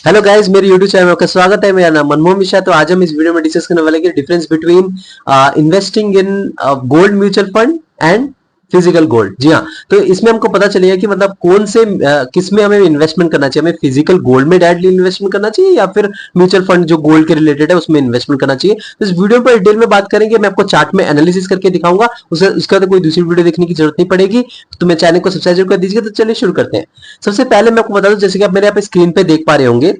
Hello guys, मेरे YouTube channel में आपका स्वागत है। मेरा नाम मनमोहन मिश्रा। तो आज हम इस वीडियो में डिस्कस करने वाले हैं difference between investing in gold mutual fund and physical gold. जी हाँ, तो इसमें हमको पता चलेगा कि मतलब कौन से किस में हमें इन्वेस्टमेंट करना चाहिए। हमें फिजिकल गोल्ड में डायरेक्टली इन्वेस्टमेंट करना चाहिए या फिर म्यूचुअल फंड जो गोल्ड के रिलेटेड है उसमें इन्वेस्टमेंट करना चाहिए। तो इस वीडियो पर डिटेल में बात करेंगे। मैं आपको चार्ट में एनालिसिस करके दिखाऊंगा। उसका तो कोई दूसरी वीडियो देखने की जरूरत नहीं पड़ेगी। तो मेरे चैनल को सब्सक्राइब कर दीजिएगा। तो चलिए शुरू करते हैं। सबसे पहले मैं आपको बता दूं, जैसे कि आप मेरे यहाँ पे स्क्रीन पे देख पा रहे होंगे,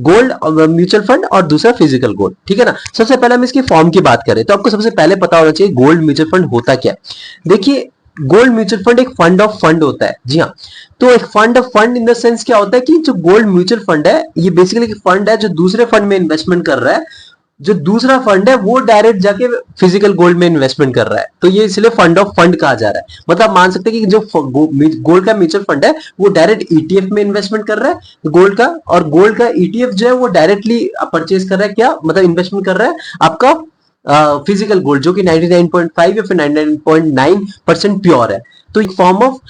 गोल्ड म्यूचुअल फंड और दूसरा फिजिकल गोल्ड। ठीक है ना। सबसे पहले हम इसकी फॉर्म की बात करें तो आपको सबसे पहले पता होना चाहिए गोल्ड म्यूचुअल फंड होता क्या है। देखिए, गोल्ड म्यूचुअल फंड एक फंड ऑफ फंड होता है। जी हाँ, तो एक fund of fund in the sense क्या होता है कि जो गोल्ड म्यूचुअल फंड है ये बेसिकली एक फंड है जो दूसरे फंड में इन्वेस्टमेंट कर रहा है। जो दूसरा फंड है वो डायरेक्ट जाके फिजिकल गोल्ड में इन्वेस्टमेंट कर रहा है, तो ये इसलिए फंड ऑफ फंड कहा जा रहा है। मतलब मान सकते हैं कि जो गोल्ड का म्यूचुअल फंड है वो डायरेक्ट ईटीएफ में इन्वेस्टमेंट कर रहा है गोल्ड का, और गोल्ड का ईटीएफ जो है वो डायरेक्टली परचेज कर रहा है, क्या मतलब इन्वेस्टमेंट कर रहा है आपका फिजिकल गोल्ड, जो कि 99.5 या फिर 99.9% प्योर है। तो एक फॉर्म ऑफ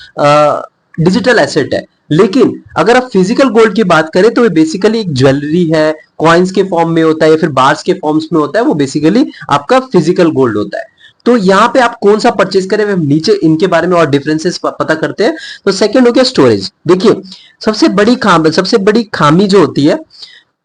डिजिटल एसेट है। लेकिन अगर आप फिजिकल गोल्ड की बात करें तो ये बेसिकली एक ज्वेलरी है, कॉइन्स के फॉर्म में होता है या फिर बार्स के फॉर्म्स में होता है। वो बेसिकली आपका फिजिकल गोल्ड होता है। तो यहाँ पे आप कौन सा परचेज करें, हम नीचे इनके बारे में और डिफरेंसेस पता करते हैं। तो सेकंड हो गया स्टोरेज। देखिए, सबसे बड़ी खामी जो होती है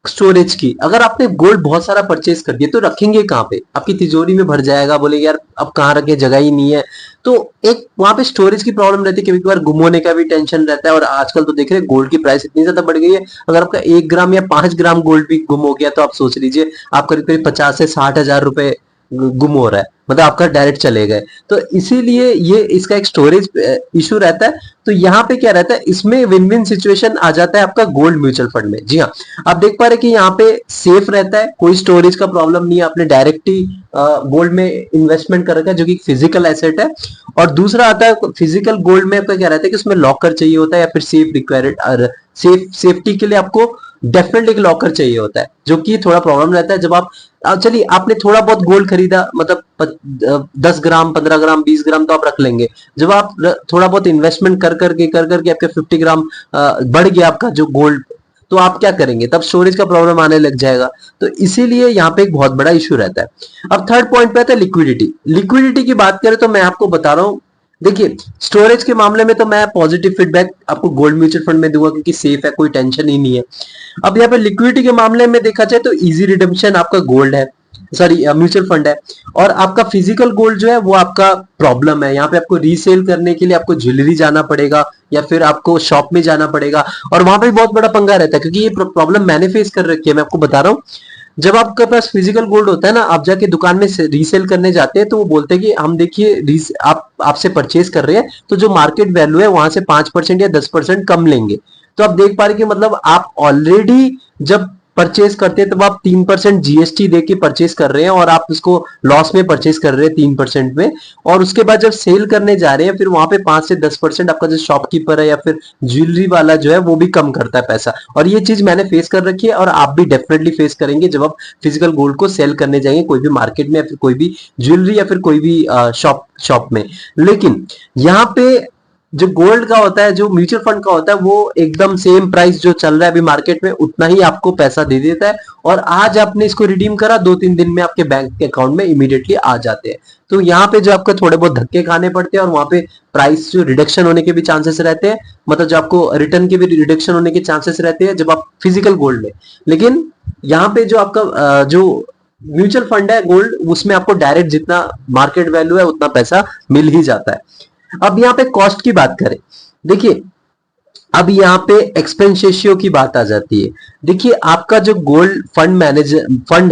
स्टोरेज की, अगर आपने गोल्ड बहुत सारा परचेज कर दिया तो रखेंगे कहाँ पे, आपकी तिजोरी में भर जाएगा, बोलेंगे यार अब कहाँ रखे, जगह ही नहीं है। तो एक वहां पे स्टोरेज की प्रॉब्लम रहती है, कभी कभार गुम होने का भी टेंशन रहता है। और आजकल तो देख रहे हैं गोल्ड की प्राइस इतनी ज्यादा बढ़ गई है, अगर आपका 1 ग्राम या 5 ग्राम गोल्ड भी गुम हो गया तो आप सोच लीजिए आप करीब करीब 50 से 60 हजार रुपए गुम हो रहा है, मतलब आपका डायरेक्ट चले गए। तो इसीलिए ये इसका एक स्टोरेज इशू रहता है। तो यहाँ पे क्या रहता है, इसमें विन विन सिचुएशन आ जाता है आपका गोल्ड म्यूचुअल फंड में। जी हाँ, आप देख पा रहे हैं कि यहाँ पे सेफ रहता है, कोई स्टोरेज का प्रॉब्लम नहीं है, आपने डायरेक्ट ही गोल्ड में इन्वेस्टमेंट कर रखा है जो कि फिजिकल एसेट है। और दूसरा आता है फिजिकल गोल्ड में, आपका क्या रहता है कि उसमें लॉकर चाहिए होता है या फिर सेफ रिक्वायर्ड सेफ्टी के लिए आपको डेफिनेटली एक लॉकर चाहिए होता है, जो कि थोड़ा प्रॉब्लम रहता है जब आप चलिए आपने थोड़ा बहुत गोल्ड खरीदा, मतलब 10 ग्राम 15 ग्राम 20 ग्राम तो आप रख लेंगे। जब आप थोड़ा बहुत इन्वेस्टमेंट कर करके आपके 50 ग्राम बढ़ गया आपका जो गोल्ड, तो आप क्या करेंगे, तब स्टोरेज का प्रॉब्लम आने लग जाएगा। तो इसीलिए यहाँ पे एक बहुत बड़ा इशू रहता है। अब थर्ड पॉइंट पे आता है लिक्विडिटी। लिक्विडिटी की बात करें तो मैं आपको बता रहा हूँ, देखिए स्टोरेज के मामले में तो मैं पॉजिटिव फीडबैक आपको गोल्ड म्यूचुअल फंड में दूंगा क्योंकि सेफ है, कोई टेंशन ही नहीं है। अब यहाँ पे लिक्विडिटी के मामले में देखा जाए तो इजी रिडम्पशन आपका गोल्ड है, सॉरी म्यूचुअल फंड है। और आपका फिजिकल गोल्ड जो है वो आपका प्रॉब्लम है, यहाँ पे आपको रीसेल करने के लिए आपको ज्वेलरी जाना पड़ेगा या फिर आपको शॉप में जाना पड़ेगा, और वहां पे बहुत बड़ा पंगा रहता है क्योंकि ये प्रॉब्लम मैंने फेस कर रखी है। मैं आपको बता रहा हूँ, जब आपके पास फिजिकल गोल्ड होता है ना, आप जाके दुकान में रीसेल करने जाते हैं तो वो बोलते हैं कि हम देखिए आप आपसे परचेज कर रहे हैं तो जो मार्केट वैल्यू है वहां से 5% या 10% कम लेंगे। तो आप देख पा रहे कि मतलब आप ऑलरेडी जब परचेज करते हैं तब आप 3% जीएसटी देके परचेज कर रहे हैं और आप उसको लॉस में परचेज कर रहे हैं 3% में। और उसके बाद जब सेल करने जा रहे हैं फिर वहां पे 5 से 10% आपका जो शॉपकीपर है या फिर ज्वेलरी वाला जो है वो भी कम करता है पैसा। और ये चीज मैंने फेस कर रखी है और आप भी डेफिनेटली फेस करेंगे जब आप फिजिकल गोल्ड को सेल करने जाएंगे कोई भी मार्केट में या फिर कोई भी ज्वेलरी या फिर कोई भी शॉप में। लेकिन यहाँ पे जो गोल्ड का होता है, जो म्यूचुअल फंड का होता है, वो एकदम सेम प्राइस जो चल रहा है अभी मार्केट में उतना ही आपको पैसा दे देता है। और आज आपने इसको रिडीम करा 2-3 दिन में आपके बैंक के अकाउंट में इमीडिएटली आ जाते हैं। तो यहाँ पे जो आपको थोड़े बहुत धक्के खाने पड़ते हैं और वहां पे प्राइस जो रिडक्शन होने के भी चांसेस रहते हैं, मतलब जो आपको रिटर्न के भी रिडक्शन होने के चांसेस रहते हैं जब आप फिजिकल गोल्ड में। लेकिन यहाँ पे जो आपका जो म्यूचुअल फंड है गोल्ड, उसमें आपको डायरेक्ट जितना मार्केट वैल्यू है उतना पैसा मिल ही जाता है। अब यहाँ पे कॉस्ट की बात करें, देखिए अब यहाँ पे एक्सपेंस रेशियो की बात आ जाती है। देखिए आपका जो गोल्ड फंड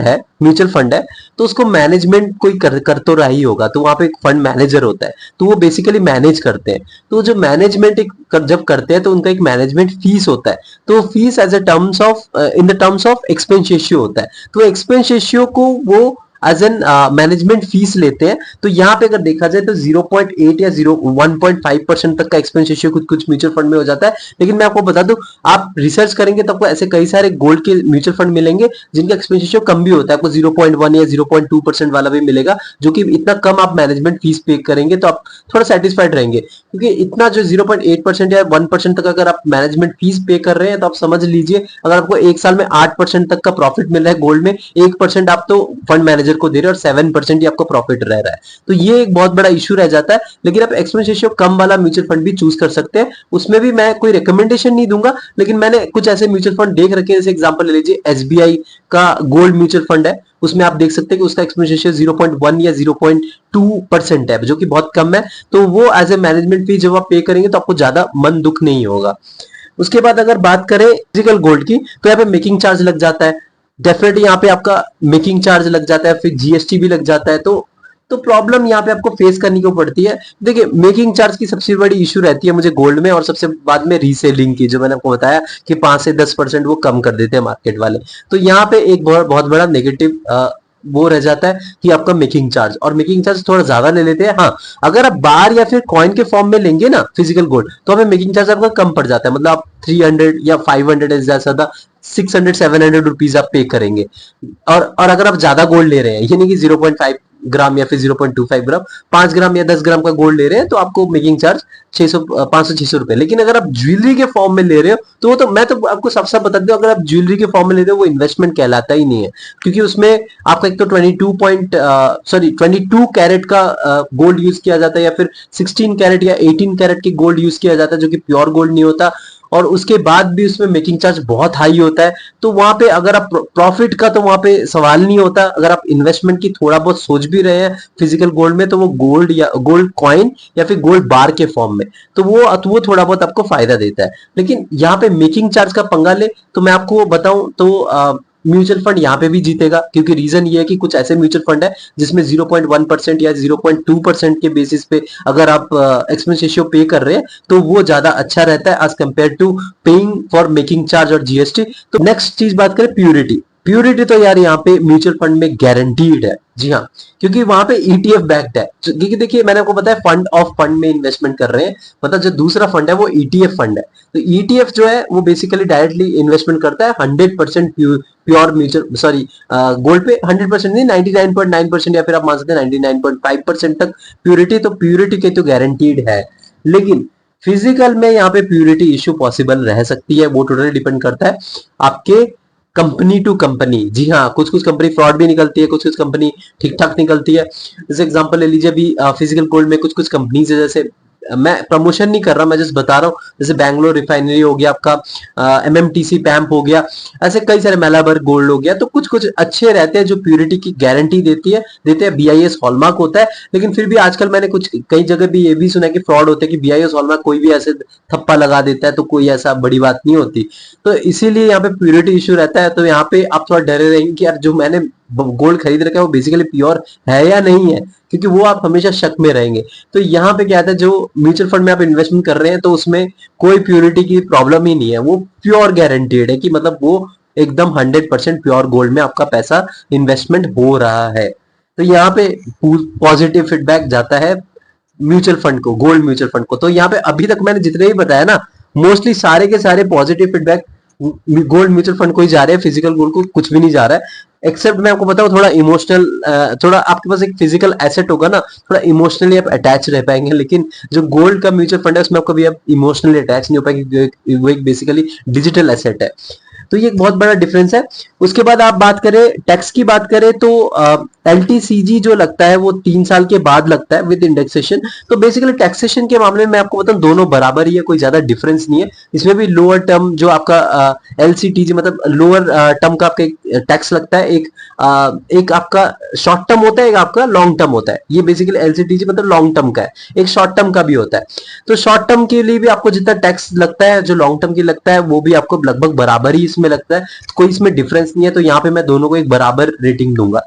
है, म्यूचुअल फंड है, तो उसको मैनेजमेंट कोई कर तो रहा ही होगा, तो वहां पे एक फंड मैनेजर होता है, तो वो बेसिकली मैनेज करते हैं। तो जो मैनेजमेंट जब करते हैं तो उनका एक मैनेजमेंट फीस होता है, तो fees as a terms of in the terms of expense ratio होता है। तो एक्सपेंस रेशियो को वो एज एन मैनेजमेंट फीस लेते हैं। तो यहाँ पे अगर देखा जाए तो 0.8 या 1.5% तक का एक्सपेंस रेशियो कुछ कुछ म्यूचुअल फंड में हो जाता है। लेकिन मैं आपको बता दूं, आप रिसर्च करेंगे तो आपको ऐसे कई सारे गोल्ड के म्यूचुअल फंड मिलेंगे जिनका एक्सपेंस रेशियो कम भी होता है, आपको 0.1 या 0.2% वाला भी मिलेगा, जो कि इतना कम आप मैनेजमेंट फीस पे करेंगे तो आप थोड़ा सेटिस्फाइड रहेंगे। क्योंकि इतना जो 0.8% या 1% तक अगर आप मैनेजमेंट फीस पे कर रहे हैं तो आप समझ लीजिए अगर आपको एक साल में 8% तक का प्रॉफिट मिल रहा है गोल्ड में, 1% आप तो फंड मैनेजर को दे रहे हैं और 7% ही आपको प्रॉफिट रह रहा है। तो ये एक बहुत बड़ा इशू रह जाता है। लेकिन आप एक्सपेंस रेशियो कम वाला म्यूचुअल फंड भी चूज कर सकते हैं, उसमें भी मैं कोई रिकमेंडेशन नहीं दूंगा, लेकिन मैंने कुछ ऐसे म्यूचुअल फंड देख रखे हैं। जैसे एग्जांपल ले लीजिए, एसबीआई का गोल्ड म्यूचुअल फंड है, उसमें आप देख सकते हैं कि उसका एक्सपेंस रेशियो 0.1 या 0.2% है, जो कि बहुत कम है। तो वो एज ए मैनेजमेंट फी जब आप पे करेंगे तो आपको ज्यादा मन दुख नहीं होगा। उसके बाद अगर बात करें फिजिकल गोल्ड की, तो यहाँ पे मेकिंग चार्ज लग जाता है, डेफिनेटली यहाँ पे आपका मेकिंग चार्ज लग जाता है, फिर जीएसटी भी लग जाता है। तो प्रॉब्लम यहाँ पे आपको फेस करनी को पड़ती है। देखिए, मेकिंग चार्ज की सबसे बड़ी इशू रहती है मुझे गोल्ड में, और सबसे बाद में रीसेलिंग की, जो मैंने आपको बताया कि 5 से 10% वो कम कर देते हैं मार्केट वाले। तो यहाँ पे एक बहुत बड़ा नेगेटिव वो रह जाता है कि आपका मेकिंग चार्ज, और मेकिंग चार्ज थोड़ा ज्यादा ले लेते हैं। हाँ, अगर आप बार या फिर कॉइन के फॉर्म में लेंगे ना फिजिकल गोल्ड, तो हमें मेकिंग चार्ज आपका कम पड़ जाता है। मतलब आप 300 या 500 या ज्यादा 600-700 रुपीज आप पे करेंगे। और अगर आप ज्यादा गोल्ड ले रहे हैं, यानी कि 0.5 ग्राम या फिर 0.25 ग्राम, 5 ग्राम या 10 ग्राम का गोल्ड ले रहे हैं, तो आपको मेकिंग चार्ज 500-600 रुपए। लेकिन अगर आप ज्वेलरी के फॉर्म में ले रहे हो तो वो तो मैं तो आपको साफ साफ बता दूं, अगर आप ज्वेलरी के फॉर्म में ले रहे हो वो इन्वेस्टमेंट कहलाता ही नहीं है। क्योंकि उसमें आपका एक तो 22 कैरेट का गोल्ड यूज किया जाता है, या फिर 16 कैरेट या 18 कैरेट के गोल्ड यूज किया जाता है, जो कि प्योर गोल्ड नहीं होता। और उसके बाद भी उसमें मेकिंग चार्ज बहुत हाई होता है। तो वहां पे अगर आप प्रॉफिट का, तो वहां पे सवाल नहीं होता। अगर आप इन्वेस्टमेंट की थोड़ा बहुत सोच भी रहे हैं फिजिकल गोल्ड में, तो वो गोल्ड या गोल्ड कॉइन या फिर गोल्ड बार के फॉर्म में, तो वो थोड़ा बहुत आपको फायदा देता है। लेकिन यहाँ पे मेकिंग चार्ज का पंगा ले तो मैं आपको बताऊं तो म्यूचुअल फंड यहाँ पे भी जीतेगा, क्योंकि रीजन ये है कि कुछ ऐसे म्यूचुअल फंड है जिसमें 0.1% या 0.2% के बेसिस पे अगर आप एक्सपेंस रेशियो पे कर रहे हैं, तो वो ज्यादा अच्छा रहता है as compare to paying for making charge और जीएसटी। तो नेक्स्ट चीज बात करें प्यूरिटी। प्यूरिटी तो यार यहाँ पे म्यूचुअल फंड में गारंटीड है, जी हाँ, क्योंकि वहां पे ईटीएफ बैक्ड है। क्योंकि देखिए, मैंने आपको बताया फंड ऑफ फंड में इन्वेस्टमेंट कर रहे हैं, मतलब जो दूसरा फंड है वो ईटीएफ फंड है। तो ईटीएफ जो है वो बेसिकली डायरेक्टली इन्वेस्टमेंट करता है 100% प्योर म्यूचुअल गोल्ड पे। 100% नहीं, 99.9% या फिर आप मान सकते हैं 99.5% तक प्यूरिटी। तो प्यूरिटी के तो गारंटीड है। लेकिन फिजिकल में यहाँ पे प्यूरिटी इश्यू पॉसिबल रह सकती है, वो टोटली डिपेंड करता है आपके कंपनी टू कंपनी। जी हाँ, कुछ कुछ कंपनी फ्रॉड भी निकलती है, कुछ कुछ कंपनी ठीक ठाक निकलती है। जैसे एग्जांपल ले लीजिए, अभी फिजिकल गोल्ड में कुछ कुछ कंपनीज है, जैसे मैं प्रमोशन नहीं कर रहा, मैं जस्ट बता रहा हूँ। जैसे बैंगलोर रिफाइनरी हो गया आपका, एमएमटीसी पैम्प हो गया, ऐसे कई सारे, मेलाबर गोल्ड हो गया। तो कुछ कुछ अच्छे रहते हैं जो प्यूरिटी की गारंटी देते हैं। बीआईएस हॉलमार्क होता है। लेकिन फिर भी आजकल मैंने कुछ कई जगह भी ये भी सुना है कि फ्रॉड होता है, कि बीआईएस हॉलमार्क कोई भी ऐसे थप्पा लगा देता है, तो कोई ऐसा बड़ी बात नहीं होती। तो इसीलिए यहाँ पे प्यूरिटी इश्यू रहता है। तो यहाँ पे आप थोड़ा डरे रहेंगे कि यार जो मैंने गोल्ड खरीद रखा है वो बेसिकली प्योर है या नहीं है, क्योंकि वो आप हमेशा शक में रहेंगे। तो यहाँ पे क्या आता है, जो म्यूचुअल फंड में आप इन्वेस्टमेंट कर रहे हैं तो उसमें कोई प्योरिटी की प्रॉब्लम ही नहीं है, वो प्योर गारंटीड है कि मतलब वो एकदम 100% प्योर गोल्ड में आपका पैसा इन्वेस्टमेंट हो रहा है। तो यहाँ पे पॉजिटिव फीडबैक जाता है म्यूचुअल फंड को, गोल्ड म्यूचुअल फंड को। तो यहाँ पे अभी तक मैंने जितने भी बताया ना, मोस्टली सारे के सारे positive feedback gold mutual fund को ही जा रहे हैं, फिजिकल गोल्ड को कुछ भी नहीं जा रहा है। एक्सेप्ट मैं आपको बताऊं, थोड़ा इमोशनल, थोड़ा आपके पास एक फिजिकल एसेट होगा ना, थोड़ा इमोशनली आप अटैच रह पाएंगे। लेकिन जो गोल्ड का म्यूचुअल फंड है उसमें आपको भी आप इमोशनली अटैच नहीं हो पाएंगे, वो एक बेसिकली डिजिटल एसेट है। तो ये एक बहुत बड़ा डिफरेंस है। उसके बाद आप बात करें टैक्स की, बात करें तो एलटीसीजी जो लगता है वो 3 साल के बाद लगता है विद इंडेक्सेशन। तो बेसिकली टैक्सेशन के मामले में मैं आपको बताऊं, दोनों बराबर ही है, कोई ज्यादा डिफरेंस नहीं है। इसमें भी लोअर टर्म जो आपका एलसीटीजी, मतलब लोअर टर्म का आपका टैक्स लगता है, एक आपका शॉर्ट टर्म होता है, एक आपका लॉन्ग टर्म होता है। ये बेसिकली एलसीटीजी मतलब लॉन्ग टर्म का है, एक शॉर्ट टर्म का भी होता है। तो शॉर्ट टर्म के लिए भी आपको जितना टैक्स लगता है, जो लॉन्ग टर्म की लगता है, वो भी आपको लगभग बराबर ही इसमें लगता है, कोई इसमें डिफरेंस नहीं है। तो यहाँ पे मैं दोनों को एक बराबर रेटिंग दूंगा।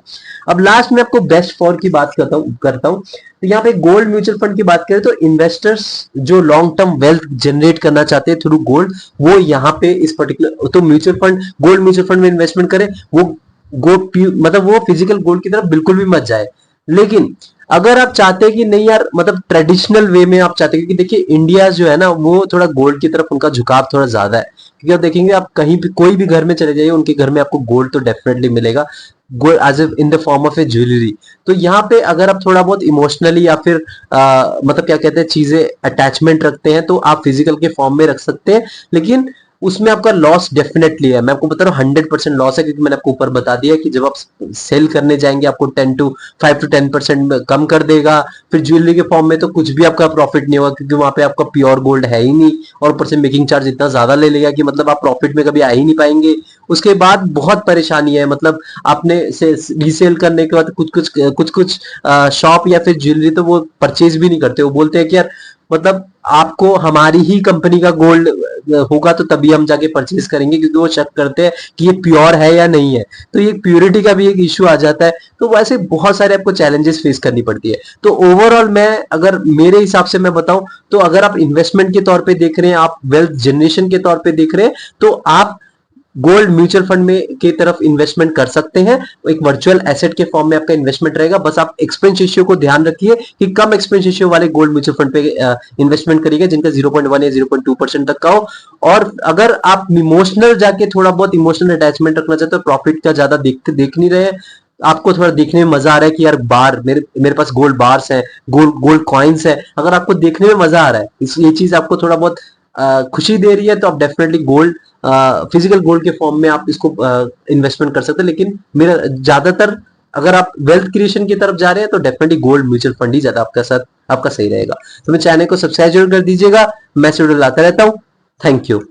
अब लास्ट में आपको बेस्ट फॉर की बात करता हूं। तो यहाँ पे गोल्ड म्यूचुअल फंड की बात करें तो इन्वेस्टर्स जो लॉन्ग टर्म वेल्थ जनरेट करना चाहते हैं थ्रू गोल्ड, वो यहाँ पे इस पर्टिकुलर, तो mutual fund, gold mutual fund में इन्वेस्टमेंट करें, वो मतलब वो फिजिकल गोल्ड की तरफ बिल्कुल भी मत जाए। लेकिन अगर आप चाहते हैं कि नहीं यार, मतलब ट्रेडिशनल वे में आप चाहते हैं, क्योंकि देखिए इंडिया जो है ना वो थोड़ा गोल्ड की तरफ उनका झुकाव थोड़ा ज्यादा है, क्योंकि आप देखेंगे आप कहीं भी कोई भी घर में चले जाइए, उनके घर में आपको गोल्ड तो डेफिनेटली मिलेगा, gold as in the form of a jewellery. तो यहाँ पे अगर आप थोड़ा बहुत इमोशनली या फिर मतलब क्या कहते हैं चीजें अटैचमेंट रखते हैं, तो आप फिजिकल के फॉर्म में रख सकते हैं, लेकिन उसमें आपका लॉस डेफिनेटली है। मैं आपको बता रहा हूँ 100% लॉस है, क्योंकि मैंने आपको ऊपर बता दिया कि जब आप सेल करने जाएंगे आपको 5 to 10% कम कर देगा। फिर ज्वेलरी के फॉर्म में तो कुछ भी आपका प्रॉफिट नहीं होगा, क्योंकि वहां पे आपका प्योर गोल्ड है ही नहीं, और ऊपर से मेकिंग चार्ज इतना ज्यादा ले लेगा कि मतलब आप प्रॉफिट में कभी आ ही नहीं पाएंगे। उसके बाद बहुत परेशानी है, मतलब आपने से रीसेल करने के बाद कुछ शॉप या फिर ज्वेलरी तो वो परचेज भी नहीं करते, वो बोलते हैं कि यार मतलब आपको हमारी ही कंपनी का गोल्ड होगा तो तभी हम जाके परचेज करेंगे, क्योंकि वो शक करते हैं कि ये प्योर है या नहीं है। तो ये प्योरिटी का भी एक इश्यू आ जाता है। तो वैसे बहुत सारे आपको चैलेंजेस फेस करनी पड़ती है। तो ओवरऑल मैं अगर मेरे हिसाब से मैं बताऊं, तो अगर आप इन्वेस्टमेंट के तौर पे देख रहे हैं, आप वेल्थ जनरेशन के तौर पे देख रहे हैं, तो आप गोल्ड म्यूचुअल फंड में की तरफ इन्वेस्टमेंट कर सकते हैं। एक वर्चुअल एसेट के फॉर्म में आपका इन्वेस्टमेंट रहेगा। बस आप एक्सपेंस रेशियो को ध्यान रखिए कि कम एक्सपेंस रेशियो वाले गोल्ड म्यूचुअल फंड पे इन्वेस्टमेंट करिएगा, जिनका 0.1 या 0.2% तक का हो। और अगर आप इमोशनल जाके थोड़ा बहुत इमोशनल अटैचमेंट रखना चाहते हो, प्रॉफिट का ज्यादा देख नहीं रहे, आपको थोड़ा देखने में मजा आ रहा है कि यार बार मेरे पास गोल्ड बार्स है, गोल्ड कॉइन्स है, अगर आपको देखने में मजा आ रहा है, ये चीज आपको थोड़ा बहुत खुशी दे रही है, तो आप डेफिनेटली गोल्ड फिजिकल गोल्ड के फॉर्म में आप इसको इन्वेस्टमेंट कर सकते हैं। लेकिन मेरा ज्यादातर अगर आप वेल्थ क्रिएशन की तरफ जा रहे हैं, तो डेफिनेटली गोल्ड म्यूचुअल फंड ही ज्यादा आपका साथ आपका सही रहेगा। तो मेरे चैनल को सब्सक्राइब जरूर कर दीजिएगा, मैं वीडियो लाता रहता हूँ। Thank you.